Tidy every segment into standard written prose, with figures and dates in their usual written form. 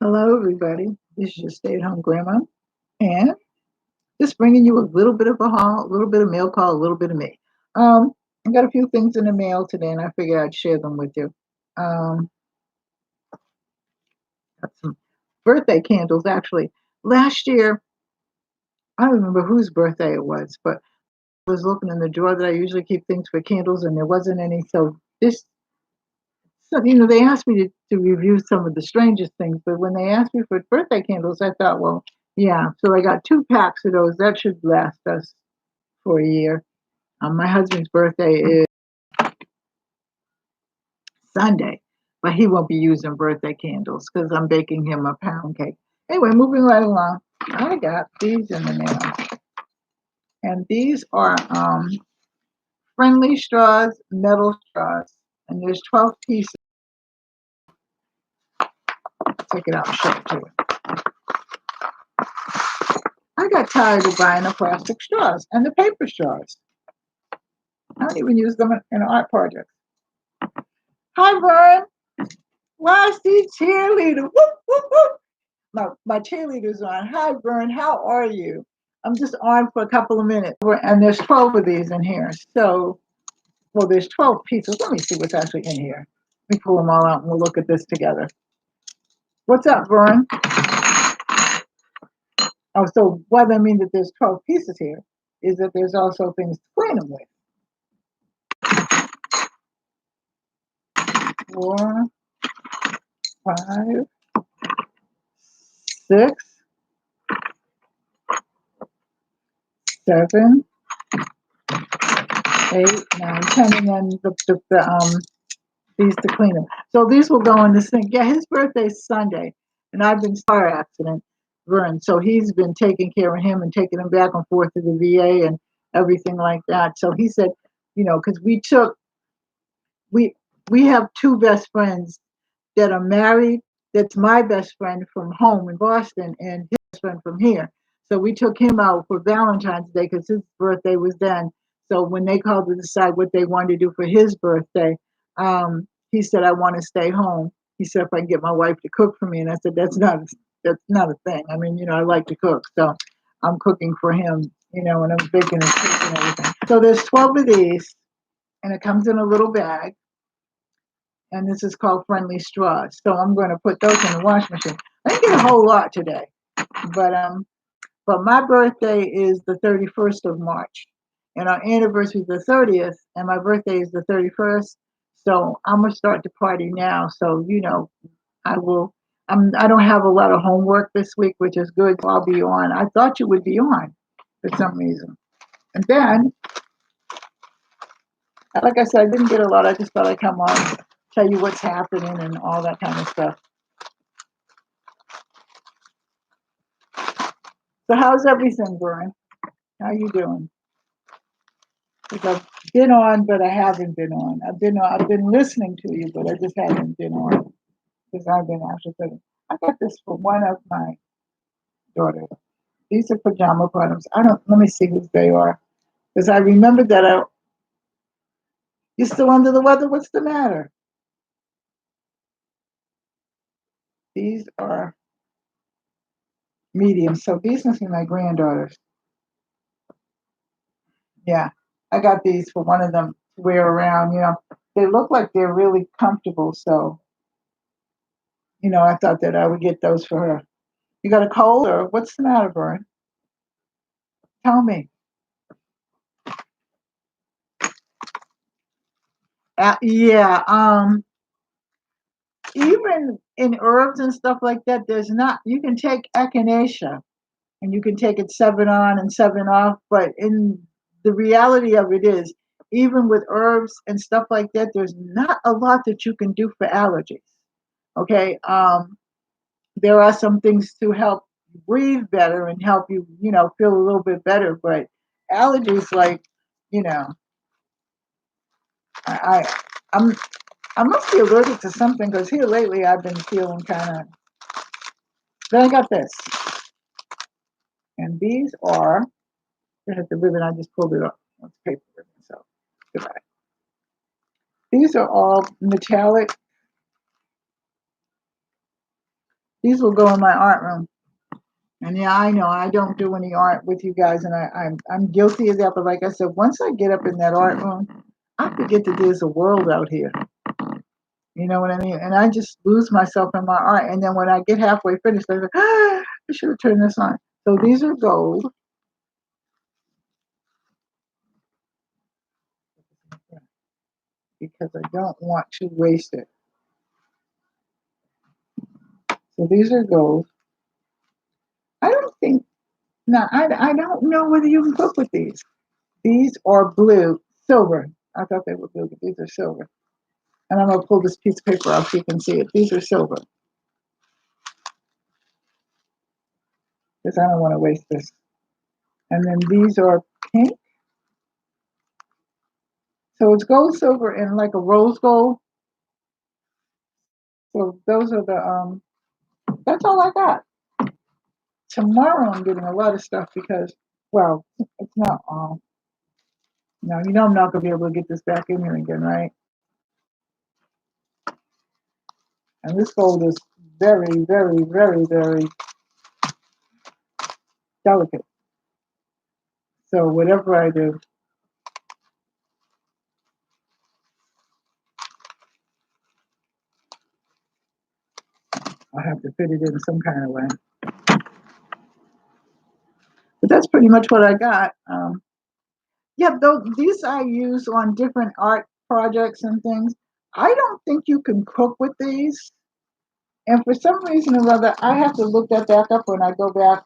Hello, everybody. This is your stay-at-home grandma, and just bringing you a little bit of a haul, a little bit of mail call, a little bit of me. Um, I got a few things in the mail today, and I figured I'd share them with you. Um, got some birthday candles, actually. Last year, I don't remember whose birthday it was, but I was looking in the drawer that I usually keep things for candles, and there wasn't any. So they asked me to review some of the strangest things, but when they asked me for birthday candles, I thought, well, yeah. So I got 2 packs of those. That should last us for a year. My husband's birthday is Sunday, but he won't be using birthday candles because I'm baking him a pound cake. Anyway, moving right along, I got these in the mail, and these are friendly straws, metal straws, and there's 12 pieces. Take it out and show it to you. I got tired of buying the plastic straws and the paper straws. I don't even use them in art projects. Hi, Vern. Why, Steve cheerleader? Whoop, whoop, whoop. My cheerleader's on. Hi, Vern. How are you? I'm just on for a couple of minutes. And there's 12 of these in here. So, well, there's 12 pieces. Let me see what's actually in here. Let me pull them all out and we'll look at this together. What's up, Vern? Oh, so what I mean that there's 12 pieces here is that there's also things to clean them with. 4, 5, 6, 7, 8, 9, 10, and then these to clean them. So these will go in the sink. Yeah, his birthday's Sunday, and I've been car accident, Vern. So he's been taking care of him and taking him back and forth to the VA and everything like that. So he said, because we we have 2 best friends that are married. That's my best friend from home in Boston and his best friend from here. So we took him out for Valentine's Day because his birthday was then. So when they called to decide what they wanted to do for his birthday, he said, "I want to stay home." He said, "If I can get my wife to cook for me," and I said, "That's not a thing. I mean, I like to cook, so I'm cooking for him, and I'm baking his cake and everything." So there's 12 of these, and it comes in a little bag, and this is called Friendly Straws. So I'm going to put those in the wash machine. I didn't get a whole lot today, but my birthday is the 31st of March, and our anniversary is the 30th, and my birthday is the 31st. So I'm gonna start the party now. So I will. I don't have a lot of homework this week, which is good. So I'll be on. I thought you would be on for some reason, and then, like I said, I didn't get a lot. I just thought I'd come on, tell you what's happening, and all that kind of stuff. So how's everything, Brian? How you doing? Because I've been on, but I haven't been on. I've been listening to you, but I just haven't been on because I've been actually thinking. I got this for one of my daughters. These are pajama bottoms. I don't. Let me see whose they are because I remember that you're still under the weather. What's the matter? These are medium. So these must be my granddaughters. Yeah, I got these for one of them to wear around. They look like they're really comfortable. So I thought that I would get those for her. You got a cold or what's the matter, Vern? Tell me. Yeah. Even in herbs and stuff like that, there's not. You can take echinacea and you can take it 7 on and 7 off, but in the reality of it is, even with herbs and stuff like that, there's not a lot that you can do for allergies. Okay. There are some things to help you breathe better and help you, feel a little bit better, but allergies, like, you know, I, I'm I must be allergic to something because here lately I've been feeling kind of. Then I got this, and these are. Here's the ribbon. I just pulled it up. It's paper ribbon, so goodbye. These are all metallic. these will go in my art room. And yeah, I know I don't do any art with you guys, and I'm guilty of that. But like I said, once I get up in that art room, I forget that there's a world out here. You know what I mean? And I just lose myself in my art. And then when I get halfway finished, I go, I should have turned this on. So these are gold. Because I don't want to waste it. So these are gold. I don't think, no, I don't know whether you can cook with these. These are blue, silver. I thought they were blue, but these are silver. And I'm going to pull this piece of paper out so you can see it. These are silver. Because I don't want to waste this. And then these are pink. So it's gold, silver, and like a rose gold. So those are the, that's all I got. Tomorrow I'm getting a lot of stuff because, well, it's not all. No, you know I'm not going to be able to get this back in here again, right? And this gold is very, very, very, very delicate. So whatever I do, I have to fit it in some kind of way. But that's pretty much what I got. Yeah, though these I use on different art projects and things. I don't think you can cook with these. And for some reason or other, I have to look that back up when I go back,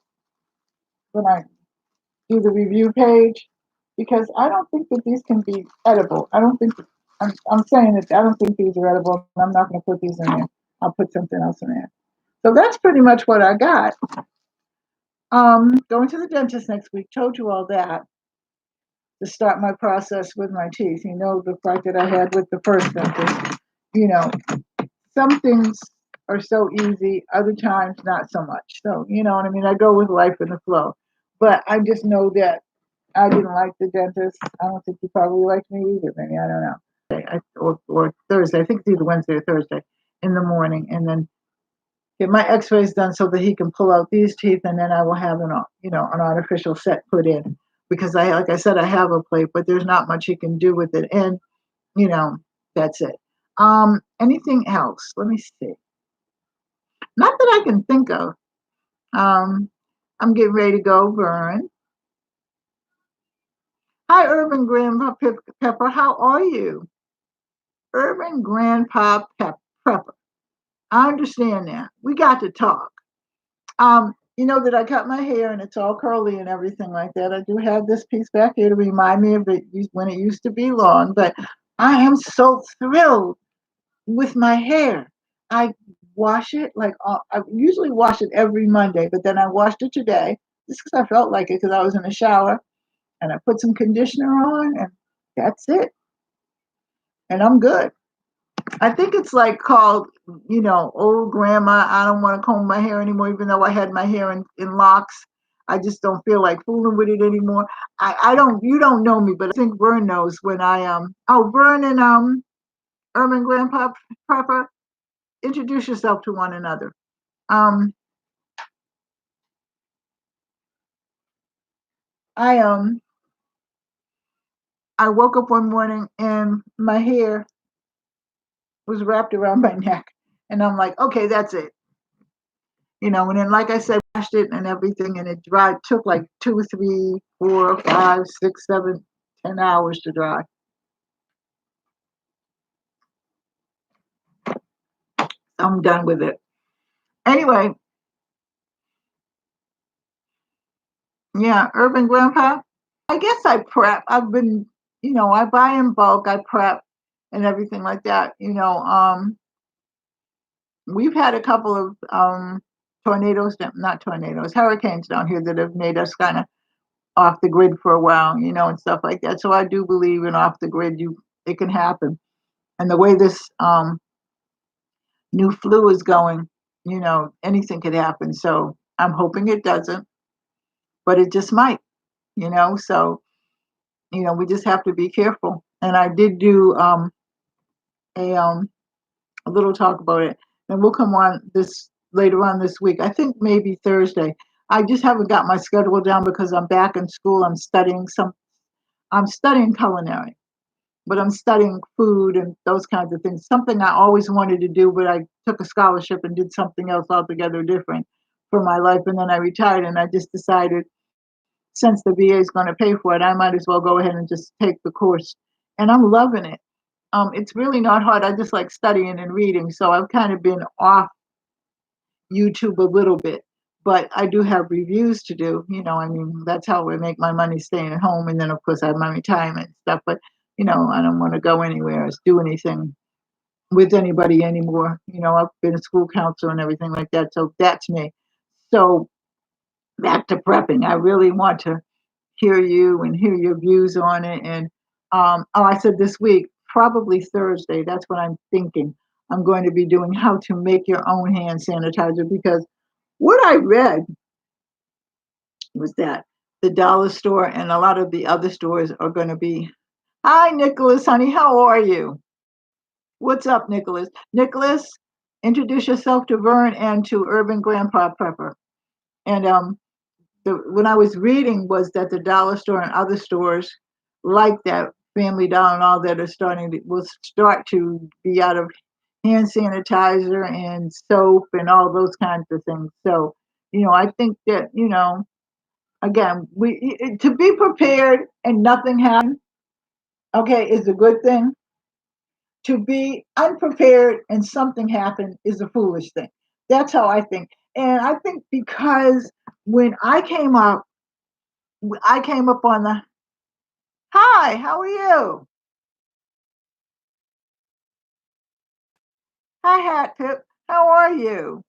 when I do the review page, because I don't think that these can be edible. I don't think, I'm saying that I don't think these are edible. I'm not going to put these in there. I'll put something else in there. So that's pretty much what I got. Going to the dentist next week, told you all that, to start my process with my teeth. You know, the fight that I had with the first dentist. You know, some things are so easy, other times not so much. So, you know what I mean? I go with life in the flow. But I just know that I didn't like the dentist. I don't think he probably liked me either. Maybe, I don't know. Or Thursday. I think it's either Wednesday or Thursday in the morning. And then get my x-rays done so that he can pull out these teeth, and then I will have an artificial set put in, because like I said, I have a plate, but there's not much he can do with it. And, you know, that's it. Anything else? Let me see. Not that I can think of. I'm getting ready to go, Vern. Hi, Urban Grandpa Pepper. How are you? Urban Grandpa Pepper. I understand that. We got to talk. You know that I cut my hair and it's all curly and everything like that. I do have this piece back here to remind me of it when it used to be long, but I am so thrilled with my hair. I wash it I usually wash it every Monday, but then I washed it today just because I felt like it, because I was in the shower, and I put some conditioner on, and that's it. And I'm good. I think it's like called, old grandma. I don't want to comb my hair anymore, even though I had my hair in locks. I just don't feel like fooling with it anymore. I don't, you don't know me, but I think Vern knows when Vern and Urban Grandpa Pepper, introduce yourself to one another. Um, I I woke up one morning and my hair was wrapped around my neck, and I'm like, okay, that's it. And then, like I said, washed it and everything, and it dried. Took like 2, 3, 4, 5, 6, 7, 10 hours to dry. I'm done with it. Anyway, yeah, Urban Grandpa. I guess I prep. I've been, I buy in bulk. I prep and everything like that. We've had a couple of tornadoes, not tornadoes, hurricanes down here that have made us kind of off the grid for a while, and stuff like that. So I do believe in off the grid, it can happen. And the way this new flu is going, anything could happen. So I'm hoping it doesn't, but it just might, So, we just have to be careful. And I did do a little talk about it, and we'll come on this later on this week. I think maybe Thursday. I just haven't got my schedule down because I'm back in school. I'm studying culinary, but I'm studying food and those kinds of things. Something I always wanted to do, but I took a scholarship and did something else altogether different for my life. And then I retired and I just decided since the VA is going to pay for it, I might as well go ahead and just take the course. And I'm loving it. It's really not hard. I just like studying and reading. So I've kind of been off YouTube a little bit, but I do have reviews to do. I mean, that's how I make my money staying at home. And then, of course, I have my retirement stuff. But, I don't want to go anywhere or do anything with anybody anymore. I've been a school counselor and everything like that. So that's me. So back to prepping. I really want to hear you and hear your views on it. And I said this week, probably Thursday. That's what I'm thinking. I'm going to be doing how to make your own hand sanitizer because what I read was that the dollar store and a lot of the other stores are going to be. Hi, Nicholas, honey. How are you? What's up, Nicholas? Nicholas, introduce yourself to Vern and to Urban Grandpa Prepper. And when I was reading was that the dollar store and other stores like that, Family Dollar and all that will start to be out of hand sanitizer and soap and all those kinds of things. So, I think that, again, to be prepared and nothing happen, okay, is a good thing. To be unprepared and something happen is a foolish thing. That's how I think. And I think because when I came up on the hi, how are you? Hi, Hat Pip. How are you?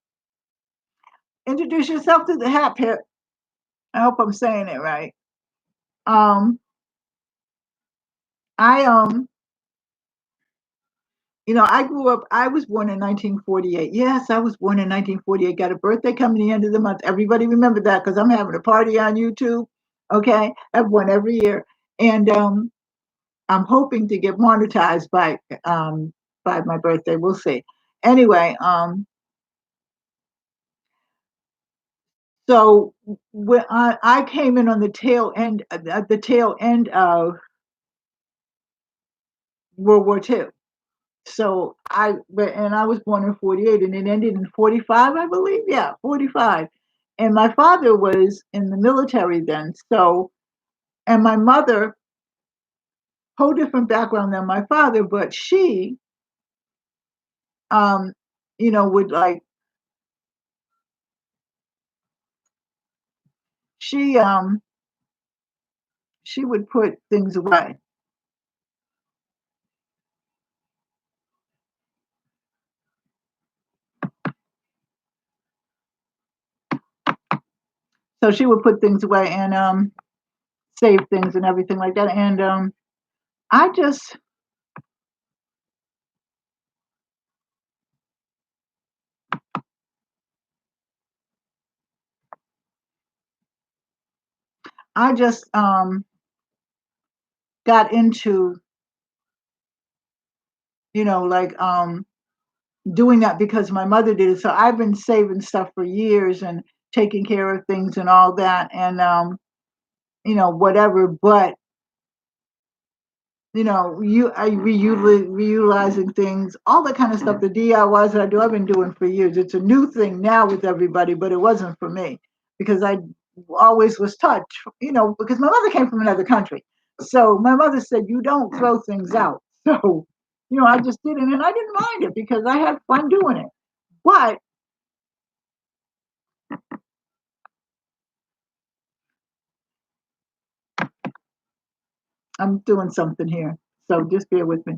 Introduce yourself to the Hat Pip. I hope I'm saying it right. Um, I I grew up. I was born in 1948. Yes, I was born in 1948. Got a birthday coming the end of the month. Everybody remember that because I'm having a party on YouTube. Okay, I have one every year, and I'm hoping to get monetized by my birthday. We'll see. Anyway, so when I came in on the tail end, at the tail end of World War II. So and I was born in 48 and it ended in 45, I believe. Yeah, 45. And my father was in the military then. So, and my mother, whole different background than my father, but she, um, would like, she, um, she would put things away. So she would put things away and, save things and everything like that. And, I just, got into, like, doing that because my mother did it. So I've been saving stuff for years and taking care of things and all that and whatever. But reutilizing things, all that kind of stuff, the DIYs that I do, I've been doing for years. It's a new thing now with everybody, but it wasn't for me because I always was taught, because my mother came from another country. So my mother said, you don't throw things out. So, I just did it and I didn't mind it because I had fun doing it. But I'm doing something here. So just bear with me.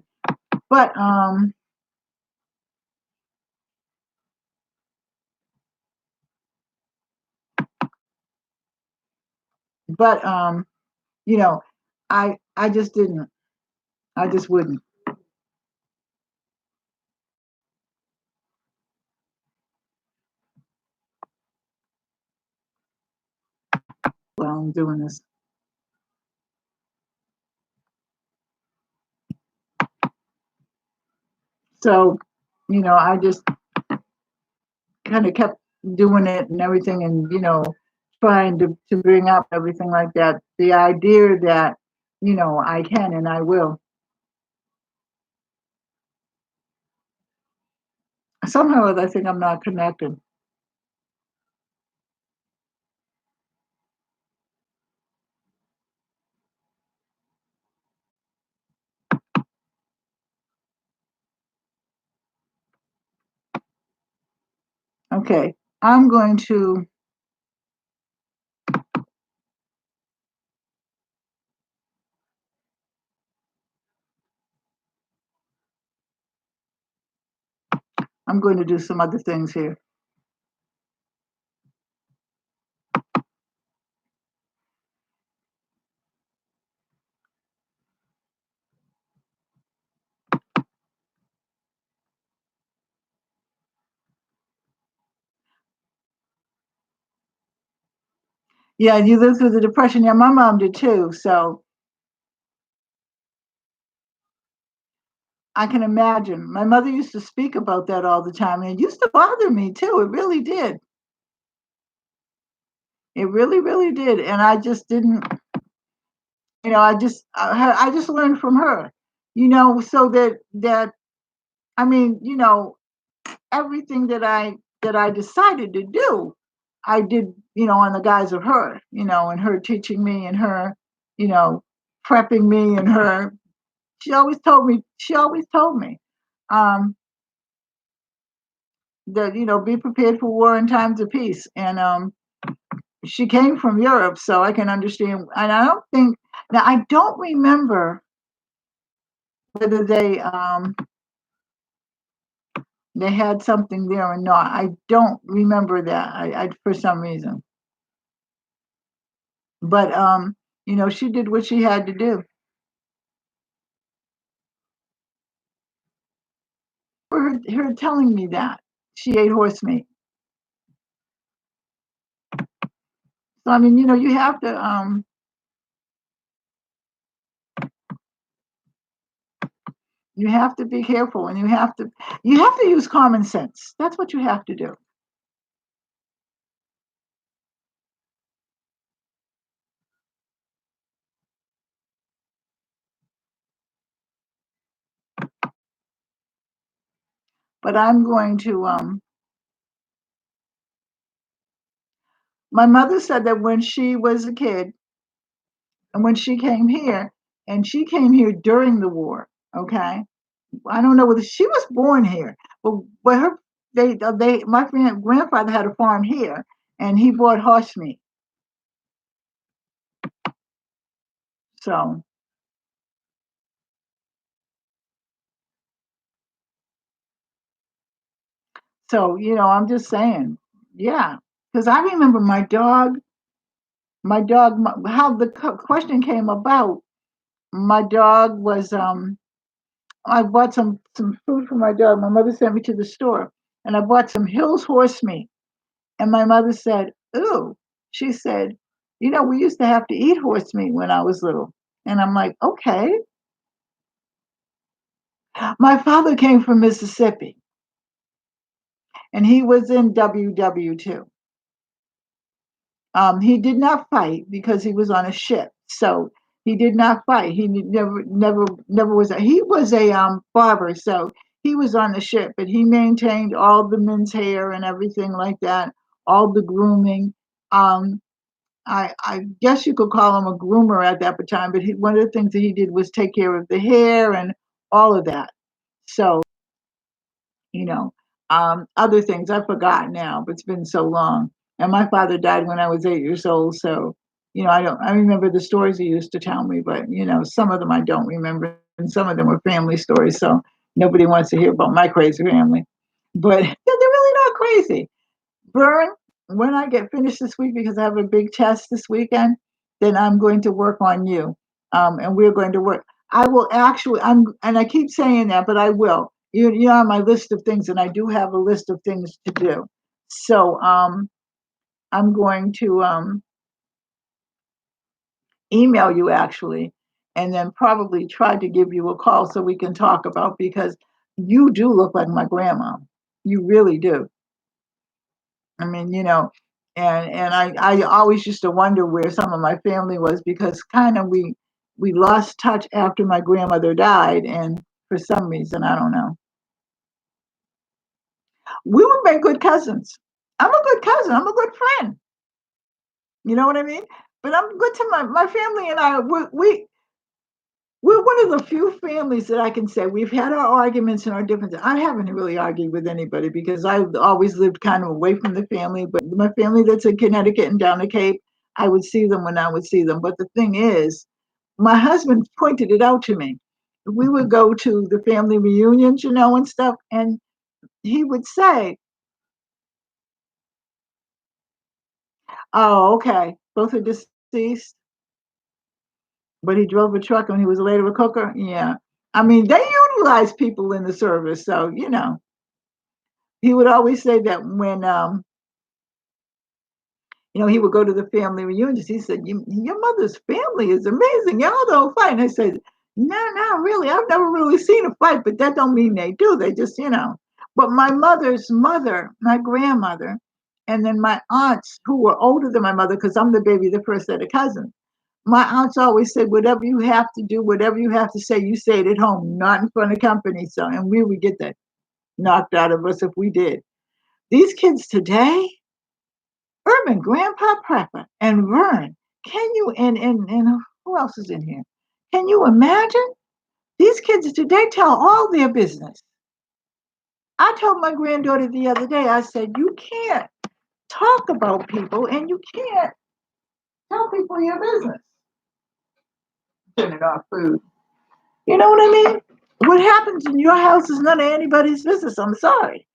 But but you know, I just didn't. I just wouldn't. While I'm doing this. So, I just kind of kept doing it and everything, and trying to bring up everything like that. The idea that I can and I will. Somehow I think I'm not connected. Okay, I'm going to. I'm going to do some other things here. Yeah, you lived through the depression. Yeah, my mom did too. So I can imagine. My mother used to speak about that all the time, and it used to bother me too. It really did. It really, really did. And I just didn't. I just learned from her. So that I mean, everything that I decided to do, I did, on the guise of her, and her teaching me, and her, you know, prepping me, and her. She always told me. She always told me. Um, that be prepared for war in times of peace, and she came from Europe, so I can understand. And I don't think now I don't remember whether they had something there or not. I don't remember that. I for some reason, but she did what she had to do. For her telling me that she ate horse meat. So I mean, you have to be careful, and you have to use common sense. That's what you have to do. But I'm going to my mother said that when she was a kid and when she came here during the war, okay? I don't know whether she was born here, but her they my grandfather had a farm here, and he bought horse meat. So I'm just saying, yeah, because I remember how the question came about. My dog was I bought some food for my dog. My mother sent me to the store, and I bought some Hills horse meat. And my mother said, "Ooh," she said, "we used to have to eat horse meat when I was little." And I'm like, "Okay." My father came from Mississippi, and he was in WW2. He did not fight because he was on a ship, so he did not fight. He never was. He was a barber, so he was on the ship, but he maintained all the men's hair and everything like that, all the grooming. Um, I guess you could call him a groomer at that time, but one of the things that he did was take care of the hair and all of that. So, you know, other things I forgot now, but it's been so long. And my father died when I was 8 years old, so I remember the stories he used to tell me, but some of them I don't remember, and some of them were family stories, so nobody wants to hear about my crazy family. But yeah, they're really not crazy. Vern, when I get finished this week, because I have a big test this weekend, then I'm going to work on you. And we're going to work. I will actually, and I keep saying that, but I will. You're on my list of things, and I do have a list of things to do. So I'm going to email you actually, and then probably try to give you a call so we can talk about, because you do look like my grandma. You really do. I mean, and I always used to wonder where some of my family was because kind of we lost touch after my grandmother died, and for some reason, I don't know. We would make good cousins. I'm a good cousin. I'm a good friend. You know what I mean? But I'm good to my family and I. We're one of the few families that I can say we've had our arguments and our differences. I haven't really argued with anybody because I've always lived kind of away from the family. But my family that's in Connecticut and down the Cape, I would see them when I would see them. But the thing is, my husband pointed it out to me. We would go to the family reunions, and stuff, and he would say, "Oh, okay, both are deceased, but he drove a truck and he was later a cooker." Yeah, I mean they utilize people in the service, so he would always say that when he would go to the family reunions. He said, Your mother's family is amazing. Y'all don't fight." And I said, No, not really. I've never really seen a fight, but that don't mean they do. They just. But my mother's mother, my grandmother, and then my aunts who were older than my mother, because I'm the baby, the first set of cousins. My aunts always said, whatever you have to do, whatever you have to say, you say it at home, not in front of company. So, and we would get that knocked out of us if we did. These kids today, Urban Grandpa Prepper and Vern, can you and who else is in here? Can you imagine? These kids today tell all their business. I told my granddaughter the other day, I said, you can't talk about people and you can't tell people your business. Turning off food. You know what I mean? What happens in your house is none of anybody's business. I'm sorry.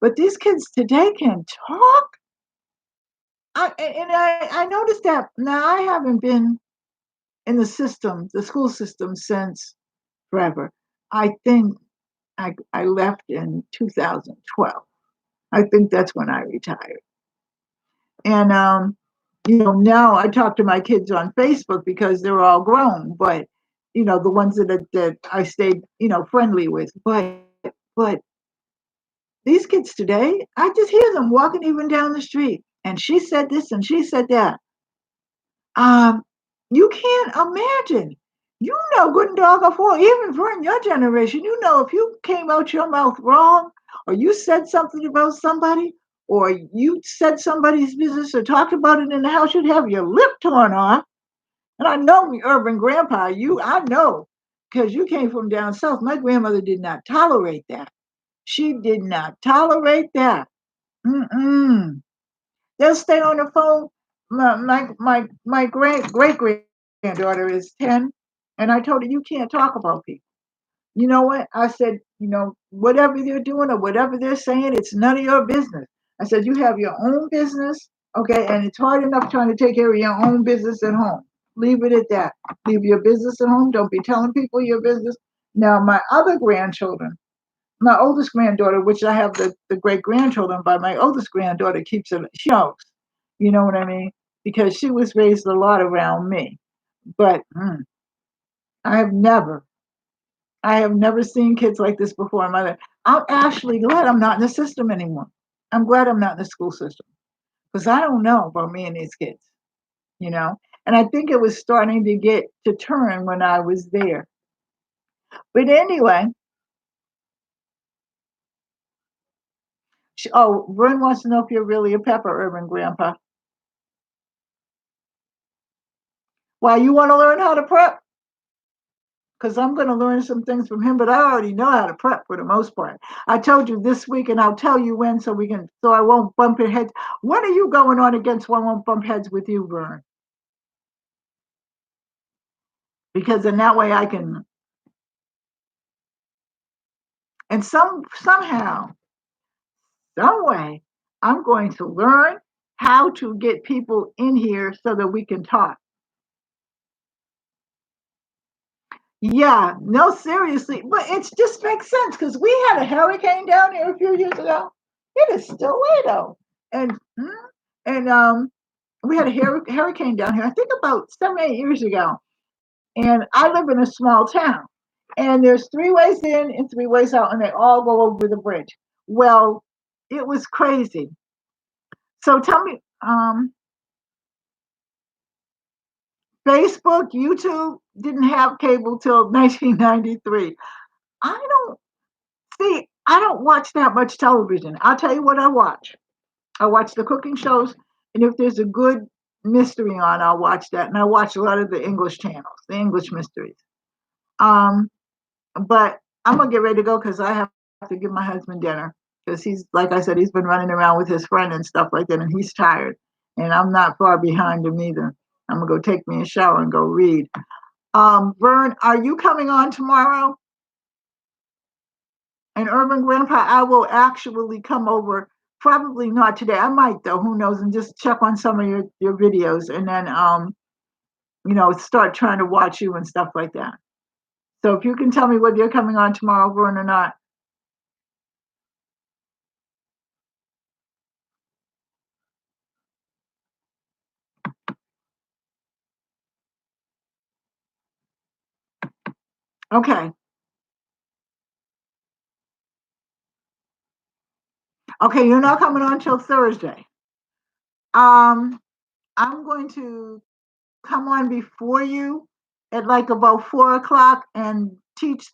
But these kids today can talk. I noticed that now I haven't been in the school system since forever. I think I left in 2012. I think that's when I retired. And now I talk to my kids on Facebook because they're all grown, but the ones that I stayed friendly with. But these kids today, I just hear them walking even down the street, and she said this and she said that. Um, you can't imagine. Good and dog before, even for in your generation, if you came out your mouth wrong, or you said something about somebody, or you said somebody's business or talked about it in the house, you'd have your lip torn off. And I know, urban grandpa, I know, because you came from down south. My grandmother did not tolerate that. She did not tolerate that. Mm-mm. They'll stay on the phone. My great granddaughter is 10, and I told her you can't talk about people. You know what? I said, whatever they're doing or whatever they're saying, it's none of your business. I said, you have your own business, okay, and it's hard enough trying to take care of your own business at home. Leave it at that. Leave your business at home. Don't be telling people your business. Now, my other grandchildren, my oldest granddaughter, which I have the great grandchildren, but my oldest granddaughter keeps it, she knows, you know what I mean? Because she was raised a lot around me. But I have never, I have never seen kids like this before in my life. I'm actually glad I'm not in the system anymore. I'm glad I'm not in the school system because I don't know about me and these kids, you know? And I think it was starting to get to turn when I was there. But anyway, Vern wants to know if you're really a pepper urban grandpa. Why, you want to learn how to prep? Because I'm going to learn some things from him, but I already know how to prep for the most part. I told you this week, and I'll tell you when, so I won't bump your heads. When are you going on against one won't bump heads with you, Vern? Because in that way I can, and somehow, some way, I'm going to learn how to get people in here so that we can talk. Yeah, no, seriously, but it just makes sense because we had a hurricane down here a few years ago. It is still way though, and we had a hurricane down here. I think about 7, 8 years ago, and I live in a small town, and there's 3 ways in and 3 ways out, and they all go over the bridge. Well, it was crazy. So tell me, Facebook, YouTube didn't have cable till 1993. I don't see. I don't watch that much television. I'll tell you what I watch. I watch the cooking shows, and if there's a good mystery on, I'll watch that. And I watch a lot of the English channels, the English mysteries. Um, but I'm gonna get ready to go because I have to give my husband dinner because he's, like I said, he's been running around with his friend and stuff like that, and he's tired. And I'm not far behind him either. I'm gonna go take me a shower and go read. Vern, are you coming on tomorrow? And Urban Grandpa, I will actually come over. Probably not today. I might though. Who knows? And just check on some of your videos, and then start trying to watch you and stuff like that. So if you can tell me whether you're coming on tomorrow, Vern, or not. Okay. Okay, you're not coming on till Thursday. Um, I'm going to come on before you at like about 4 o'clock and teach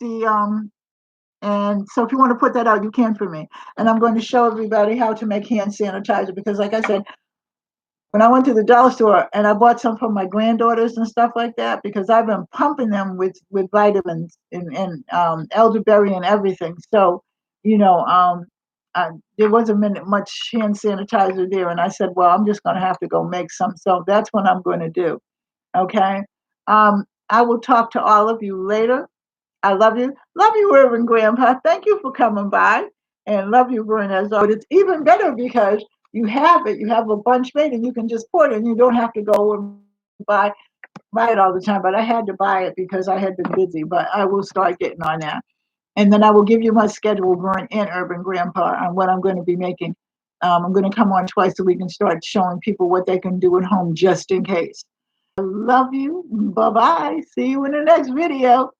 and so if you want to put that out, you can for me. And I'm going to show everybody how to make hand sanitizer because, like I said, when I went to the dollar store and I bought some for my granddaughters and stuff like that, because I've been pumping them with vitamins and elderberry and everything. So, you know, there wasn't much hand sanitizer there, and I said, well, I'm just going to have to go make some. So that's what I'm going to do. Okay. I will talk to all of you later. I love you. Love you, Reverend Grandpa. Thank you for coming by. And love you, Vern, as always. It's even better because you have it. You have a bunch made and you can just pour it and you don't have to go and buy it all the time. But I had to buy it because I had been busy. But I will start getting on that. And then I will give you my schedule, Vern and Urban Grandpa, on what I'm going to be making. I'm going to come on twice a week and start showing people what they can do at home just in case. I love you. Bye-bye. See you in the next video.